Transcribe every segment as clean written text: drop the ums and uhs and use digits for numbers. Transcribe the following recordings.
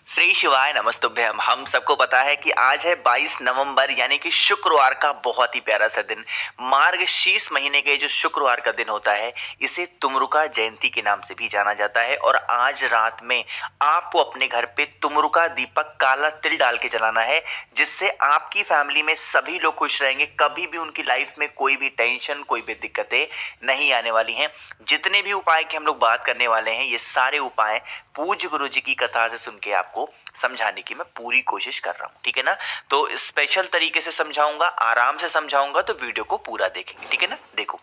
श्री शिवाय नमस्तुभ्यम। हम सबको पता है कि आज है 22 नवंबर यानी कि शुक्रवार का बहुत ही प्यारा सा दिन। मार्गशीर्ष महीने के जो शुक्रवार का दिन होता है इसे तुमरुका जयंती के नाम से भी जाना जाता है। और आज रात में आपको अपने घर पे तुमरुका दीपक काला तिल डाल के जलाना है, जिससे आपकी फैमिली में सभी लोग खुश रहेंगे। कभी भी उनकी लाइफ में कोई भी टेंशन, कोई भी दिक्कतें नहीं आने वाली हैं। जितने भी उपाय की हम लोग बात करने वाले हैं ये सारे उपाय पूज्य गुरु जी की कथा से सुन के आपको समझाने की मैं पूरी कोशिश कर रहा हूँ, ठीक है ना। तो स्पेशल तरीके से समझाऊंगा, आराम से समझाऊंगा, तो वीडियो को पूरा देखेंगे, ठीक है ना। देखो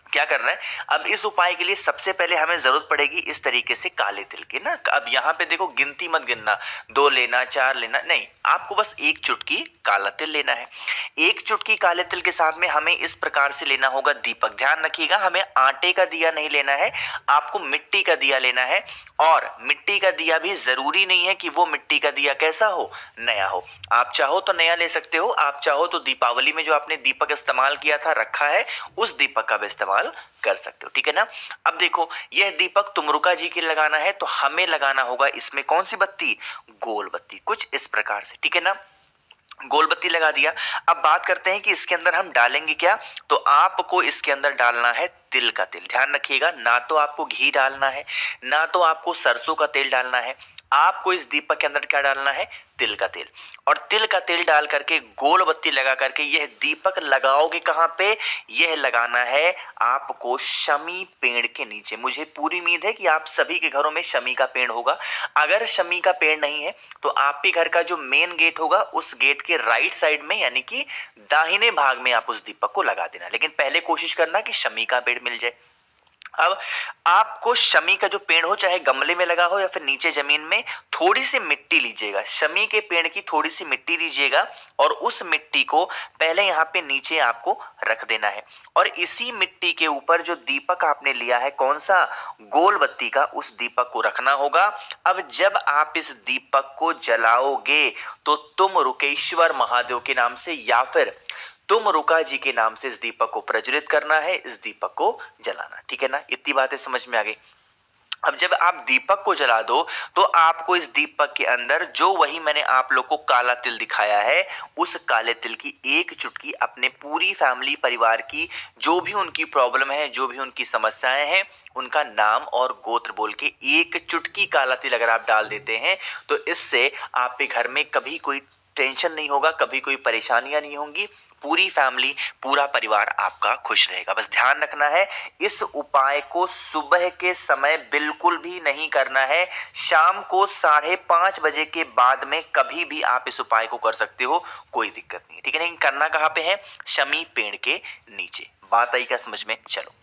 क्या करना है। अब इस उपाय के लिए सबसे पहले हमें जरूरत पड़ेगी इस तरीके से काले तिल की ना। अब यहाँ पे देखो गिनती मत गिनना, 2 लेना 4 लेना नहीं, आपको बस एक चुटकी काला तिल लेना है। एक चुटकी काले तिल के साथ में हमें इस प्रकार से लेना होगा दीपक। ध्यान रखिएगा, हमें आटे का दिया नहीं लेना है, आपको मिट्टी का दिया लेना है। और मिट्टी का दिया भी जरूरी नहीं है कि वो मिट्टी का दिया कैसा हो, नया हो। आप चाहो तो नया ले सकते हो, आप चाहो तो दीपावली में जो आपने दीपक इस्तेमाल किया था रखा है उस दीपक का भी इस्तेमाल कर सकते हो, ठीक है ना। अब देखो यह दीपक तुमरुका जी के लगाना है तो हमें लगाना होगा इसमें कौन सी बत्ती, गोल बत्ती, कुछ इस प्रकार से, ठीक है ना। गोल बत्ती लगा दिया। अब बात करते हैं कि इसके अंदर हम डालेंगे क्या। तो आपको इसके अंदर डालना है तिल का तेल। ध्यान रखिएगा, ना तो आपको घी डालना है, ना तो आपको सरसों का तेल डालना है। आपको इस दीपक के अंदर क्या डालना है, तिल का तेल। और तिल का तेल डाल करके गोल बत्ती लगा करके यह दीपक लगाओगे कहाँ पे, यह लगाना है आपको शमी पेड़ के नीचे। मुझे पूरी उम्मीद है कि आप सभी के घरों में शमी का पेड़ होगा। अगर शमी का पेड़ नहीं है तो आपके घर का जो मेन गेट होगा उस गेट के राइट साइड में यानी कि दाहिने भाग में आप उस दीपक को लगा देना। लेकिन पहले कोशिश करना कि शमी का पेड़ मिल जाए। अब आपको शमी का जो पेड़ हो, चाहे गमले में लगा हो या फिर नीचे जमीन में, थोड़ी सी मिट्टी लीजिएगा, शमी के पेड़ की थोड़ी सी मिट्टी लीजिएगा और उस मिट्टी को पहले यहाँ पे नीचे आपको रख देना है। और इसी मिट्टी के ऊपर जो दीपक आपने लिया है, कौन सा, गोल बत्ती का, उस दीपक को रखना होगा। अब जब आप इस दीपक को जलाओगे तो तुम रुकेश्वर महादेव के नाम से या फिर तुमरुका जी के नाम से इस दीपक को प्रज्वलित करना है, इस दीपक को जलाना, ठीक है ना। इतनी बातें समझ में आ गई। अब जब आप दीपक को जला दो तो आपको इस दीपक के अंदर जो वही मैंने आप लोग को काला तिल दिखाया है उस काले तिल की एक चुटकी अपने पूरी फैमिली परिवार की जो भी उनकी प्रॉब्लम है, जो भी उनकी समस्याएं हैं, उनका नाम और गोत्र बोल के एक चुटकी काला तिल अगर आप डाल देते हैं तो इससे आपके घर में कभी कोई टेंशन नहीं होगा, कभी कोई परेशानियां नहीं होंगी। पूरी फैमिली, पूरा परिवार आपका खुश रहेगा। बस ध्यान रखना है इस उपाय को सुबह के समय बिल्कुल भी नहीं करना है। शाम को 5:30 बजे के बाद में कभी भी आप इस उपाय को कर सकते हो, कोई दिक्कत नहीं है, ठीक है। नहीं करना कहाँ पे है, शमी पेड़ के नीचे। बात आई क्या समझ में। चलो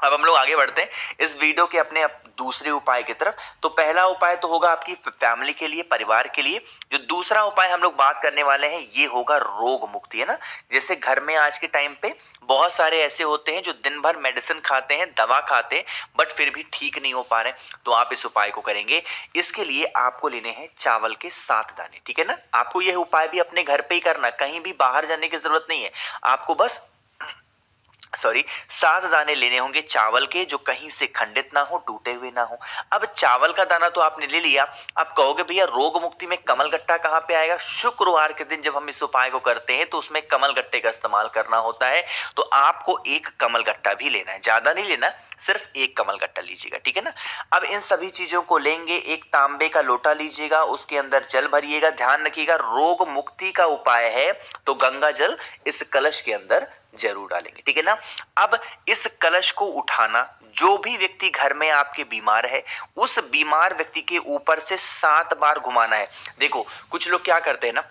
अब हम लोग आगे बढ़ते हैं इस वीडियो के अपने दूसरे उपाय की तरफ। तो पहला उपाय तो होगा आपकी फैमिली के लिए, परिवार के लिए। जो दूसरा उपाय हम लोग बात करने वाले हैं ये होगा रोग मुक्ति, है ना। जैसे घर में आज के टाइम पे बहुत सारे ऐसे होते हैं जो दिन भर मेडिसिन खाते हैं, दवा खाते हैं, बट फिर भी ठीक नहीं हो पा रहे। तो आप इस उपाय को करेंगे। इसके लिए आपको लेने हैं चावल के 7 दाने, ठीक है ना। आपको यह उपाय भी अपने घर पे ही करना, कहीं भी बाहर जाने की जरूरत नहीं है। आपको बस 7 दाने लेने होंगे चावल के, जो कहीं से खंडित ना हो, टूटे हुए ना हो। अब चावल का दाना तो आपने ले लिया। अब कहोगे भैया रोग मुक्ति में कमल गट्टा कहाँ पे आएगा। शुक्रवार के दिन जब हम इस उपाय को करते हैं तो उसमें कमल गट्टे का इस्तेमाल करना होता है। तो आपको एक कमल गट्टा भी लेना है, ज्यादा नहीं लेना, सिर्फ एक कमल गट्टा लीजिएगा, ठीक है ना। अब इन सभी चीजों को लेंगे, एक तांबे का लोटा लीजिएगा, उसके अंदर जल भरिएगा। ध्यान रखिएगा रोग मुक्ति का उपाय है तो गंगा जल इस कलश के अंदर जरूर डालेंगे, ठीक है ना। अब इस कलश को उठाना, जो भी व्यक्ति घर में आपके बीमार है उस बीमार व्यक्ति के ऊपर से 7 बार घुमाना है। देखो कुछ लोग क्या करते हैं ना,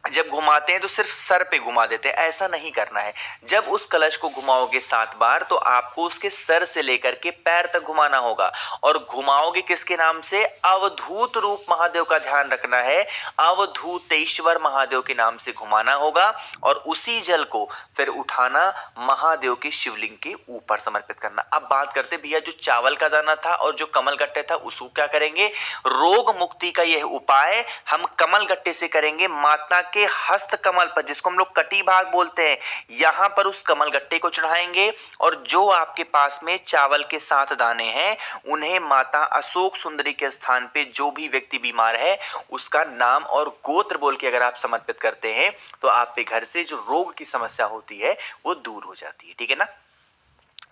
जब घुमाते हैं तो सिर्फ सर पे घुमा देते हैं, ऐसा नहीं करना है। जब उस कलश को घुमाओगे 7 बार तो आपको उसके सर से लेकर के पैर तक घुमाना होगा। और घुमाओगे किसके नाम से, अवधूत रूप महादेव का ध्यान रखना है, अवधूतेश्वर महादेव के नाम से घुमाना होगा। और उसी जल को फिर उठाना, महादेव के शिवलिंग के ऊपर समर्पित करना। अब बात करते भैया जो चावल का दाना था और जो कमल गट्टे था उसको क्या करेंगे। रोग मुक्ति का यह उपाय हम कमल गट्टे से करेंगे। माता के हस्त कमल पर, जिसको हम लोग कटी भाग बोलते हैं, यहाँ पर उस कमल गट्टे को चढ़ाएंगे। और जो आपके पास में चावल के 7 दाने हैं उन्हें माता अशोक सुंदरी के स्थान पे जो भी व्यक्ति बीमार है उसका नाम और गोत्र बोल के अगर आप समर्पित करते हैं तो आपके घर से जो रोग की समस्या होती है वो दूर हो जाती है। ठीक है ना,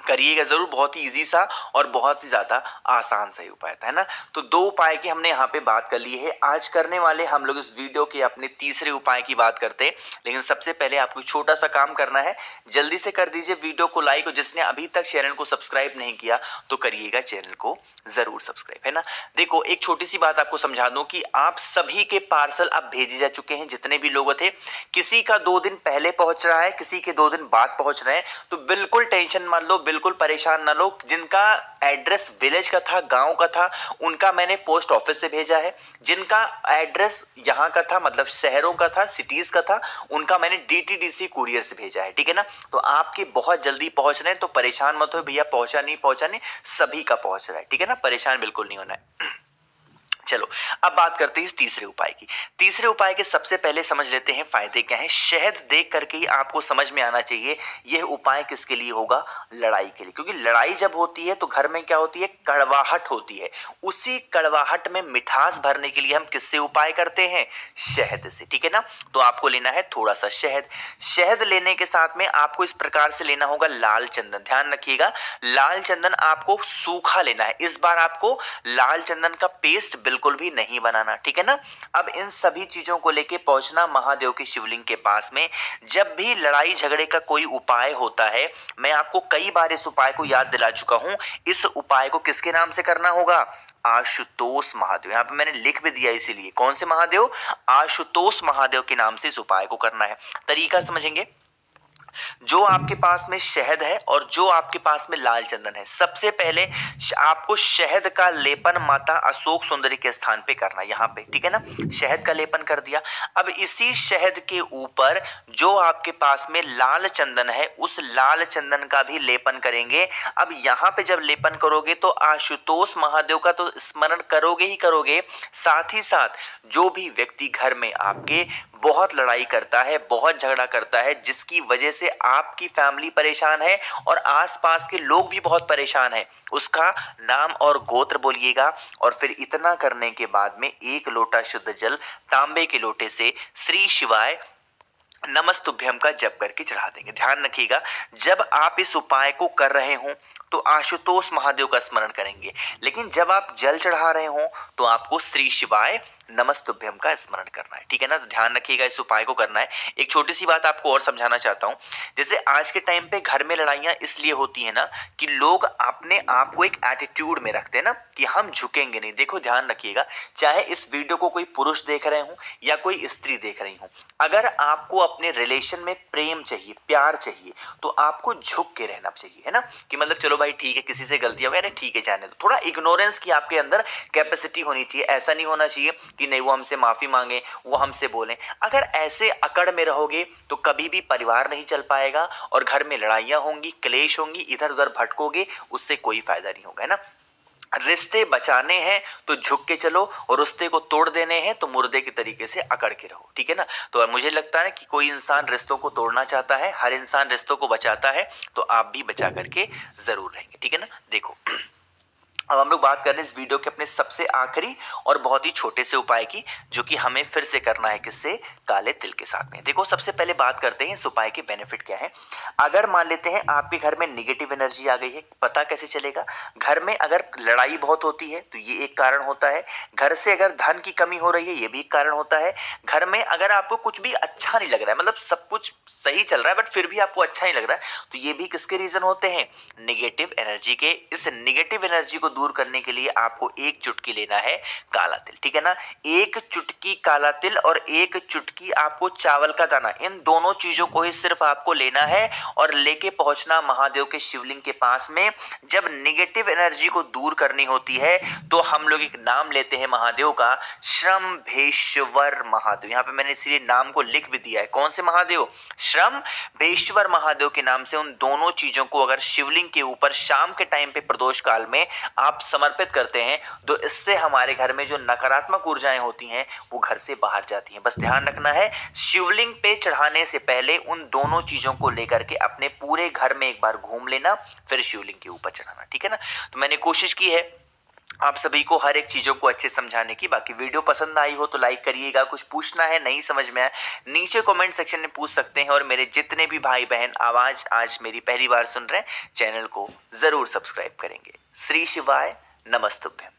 करिएगा जरूर, बहुत ही इजी सा और बहुत ही ज्यादा आसान सा ही उपाय था, है ना। तो 2 उपाय की हमने यहाँ पे बात कर ली है। आज करने वाले हम लोग इस वीडियो के अपने तीसरे उपाय की बात करते हैं, लेकिन सबसे पहले आपको छोटा सा काम करना है, जल्दी से कर दीजिए वीडियो को लाइक, और जिसने अभी तक चैनल को सब्सक्राइब नहीं किया तो करिएगा चैनल को जरूर सब्सक्राइब, है ना। देखो एक छोटी सी बात आपको समझा दूं कि आप सभी के पार्सल अब भेजे जा चुके हैं, जितने भी लोग थे। किसी का 2 दिन पहले पहुंच रहा है, किसी के 2 दिन बाद पहुंच रहे हैं, तो बिल्कुल टेंशन मत लो, बिल्कुल परेशान ना लो। जिनका एड्रेस विलेज का था, गांव का था, उनका मैंने पोस्ट ऑफिस से भेजा है। जिनका एड्रेस यहाँ का था, मतलब शहरों का था, सिटीज का था, उनका मैंने डीटीडीसी कुरियर से भेजा है। ठीक है ना, तो आपके बहुत जल्दी पहुंच रहे हैं, तो परेशान मत हो भैया पहुंचा नहीं, सभी का पहुंच रहा है। ठीक है ना, परेशान बिल्कुल नहीं होना है। चलो अब बात करते हैं इस तीसरे उपाय की। तीसरे उपाय के सबसे पहले समझ लेते हैं फायदे क्या हैं। शहद देख करके ही आपको समझ में आना चाहिए यह उपाय किसके लिए होगा, लड़ाई के लिए। क्योंकि लड़ाई जब होती है तो घर में क्या होती है, कड़वाहट होती है। उसी कड़वाहट में मिठास भरने के लिए हम किससे उपाय करते हैं, शहद से। ठीक है ना, तो आपको लेना है थोड़ा सा शहद। शहद लेने के साथ में आपको इस प्रकार से लेना होगा लाल चंदन। ध्यान रखिएगा, लाल चंदन आपको सूखा लेना है। इस बार आपको लाल चंदन का पेस्ट बिल्कुल भी नहीं बनाना। ठीक है ना, अब इन सभी चीजों को लेके पहुंचना महादेव के शिवलिंग के पास में। जब भी लड़ाई झगड़े का कोई उपाय होता है, मैं आपको कई बार इस उपाय को याद दिला चुका हूं, इस उपाय को किसके नाम से करना होगा, आशुतोष महादेव। यहां पे मैंने लिख भी दिया, इसीलिए कौन से महादेव, आशुतोष महादेव के नाम से इस उपाय को करना है। तरीका समझेंगे। जो आपके पास में शहद है और जो आपके पास में लाल चंदन है, सबसे पहले आपको शहद का लेपन माता अशोक सुंदरी के स्थान पे करना है, यहाँ पे। ठीक है ना, शहद का लेपन कर दिया। अब इसी शहद के ऊपर जो आपके पास में लाल चंदन है, उस लाल चंदन का भी लेपन करेंगे। अब यहाँ पे जब लेपन करोगे तो आशुतोष महादेव का तो स्मरण करोगे ही करोगे, साथ ही साथ जो भी व्यक्ति घर में आपके बहुत लड़ाई करता है, बहुत झगड़ा करता है, जिसकी वजह से आपकी फैमिली परेशान है और आसपास के लोग भी बहुत परेशान हैं, उसका नाम और गोत्र बोलिएगा। और फिर इतना करने के बाद में 1 लोटा शुद्ध जल तांबे के लोटे से श्री शिवाय नमस्तुभ्यम का जप करके चढ़ा देंगे। ध्यान रखिएगा, जब आप इस उपाय को कर रहे हो तो आशुतोष महादेव का स्मरण करेंगे, लेकिन जब आप जल चढ़ा रहे हो तो आपको श्री शिवाय नमस्तुभ्यम का स्मरण करना है। ठीक है ना, तो ध्यान रखिएगा, इस उपाय को करना है। एक छोटी सी बात आपको और समझाना चाहता हूं, जैसे आज के टाइम पे घर में लड़ाइयां इसलिए होती है ना कि लोग अपने आप को एक एटीट्यूड में रखते हैं ना कि हम झुकेंगे नहीं। देखो ध्यान रखिएगा, चाहे इस वीडियो को कोई पुरुष देख रहे हो या कोई स्त्री देख रही हो, अगर आपको अपने रिलेशन में प्रेम चाहिए, प्यार चाहिए, तो आपको झुक के रहना चाहिए, है ना। कि मतलब चलो भाई ठीक है, किसी से गलती हो गई, अरे ठीक है जाने दो। थोड़ा इग्नोरेंस की आपके अंदर कैपेसिटी होनी चाहिए। ऐसा नहीं होना चाहिए कि नहीं वो हमसे माफी मांगे, वो हमसे बोलें। अगर ऐसे अकड़ में रहोगे तो कभी भी परिवार नहीं चल पाएगा और घर में लड़ाइयां होंगी, क्लेश होंगी, इधर उधर भटकोगे, उससे कोई फायदा नहीं होगा, है ना। रिश्ते बचाने हैं तो झुक के चलो, और रिश्ते को तोड़ देने हैं तो मुर्दे के तरीके से अकड़ के रहो। ठीक है ना, तो मुझे लगता है कि कोई इंसान रिश्तों को तोड़ना चाहता है, हर इंसान रिश्तों को बचाता है, तो आप भी बचा करके जरूर रहेंगे। ठीक है ना, देखो अब हम लोग बात कर रहे हैं इस वीडियो के अपने सबसे आखिरी और बहुत ही छोटे से उपाय की, जो कि हमें फिर से करना है, किससे, काले तिल के साथ में। देखो सबसे पहले बात करते हैं इस उपाय के बेनिफिट क्या है। अगर मान लेते हैं आपके घर में निगेटिव एनर्जी आ गई है, पता कैसे चलेगा, घर में अगर लड़ाई बहुत होती है तो ये एक कारण होता है। घर से अगर धन की कमी हो रही है, ये भी एक कारण होता है। घर में अगर आपको कुछ भी अच्छा नहीं लग रहा है, मतलब सब कुछ सही चल रहा है बट फिर भी आपको अच्छा नहीं लग रहा है, तो ये भी किसके रीजन होते हैं, निगेटिव एनर्जी के। इस निगेटिव एनर्जी को दूर करने के लिए आपको 1 चुटकी लेना है काला तिल। ठीक है ना, 1 चुटकी काला तिल और 1 चुटकी आपको चावल का दाना, इन दोनों चीजों को ही सिर्फ आपको लेना है और लेके पहुंचना महादेव के शिवलिंग के पास में। जब निगेटिव एनर्जी को दूर करनी होती है तो हम लोग एक नाम लेते हैं महादेव का, श्रम्भेश्वर महादेव। यहां पे मैंने इसीलिए नाम को लिख भी दिया है, कौन से महादेव, श्रम्भेश्वर महादेव के नाम से। उन दोनों चीजों को अगर शिवलिंग के ऊपर शाम के टाइम पे प्रदोष काल में आप समर्पित करते हैं तो इससे हमारे घर में जो नकारात्मक ऊर्जाएं होती हैं वो घर से बाहर जाती हैं। बस ध्यान रखना है, शिवलिंग पे चढ़ाने से पहले उन दोनों चीजों को लेकर के अपने पूरे घर में एक बार घूम लेना, फिर शिवलिंग के ऊपर चढ़ाना, ठीक है ना। तो मैंने कोशिश की है आप सभी को हर एक चीजों को अच्छे समझाने की। बाकी वीडियो पसंद आई हो तो लाइक करिएगा, कुछ पूछना है नहीं समझ में आया नीचे कमेंट सेक्शन में पूछ सकते हैं। और मेरे जितने भी भाई बहन आवाज आज मेरी पहली बार सुन रहे हैं, चैनल को जरूर सब्सक्राइब करेंगे। श्री शिवाय नमस्तुभ्यम।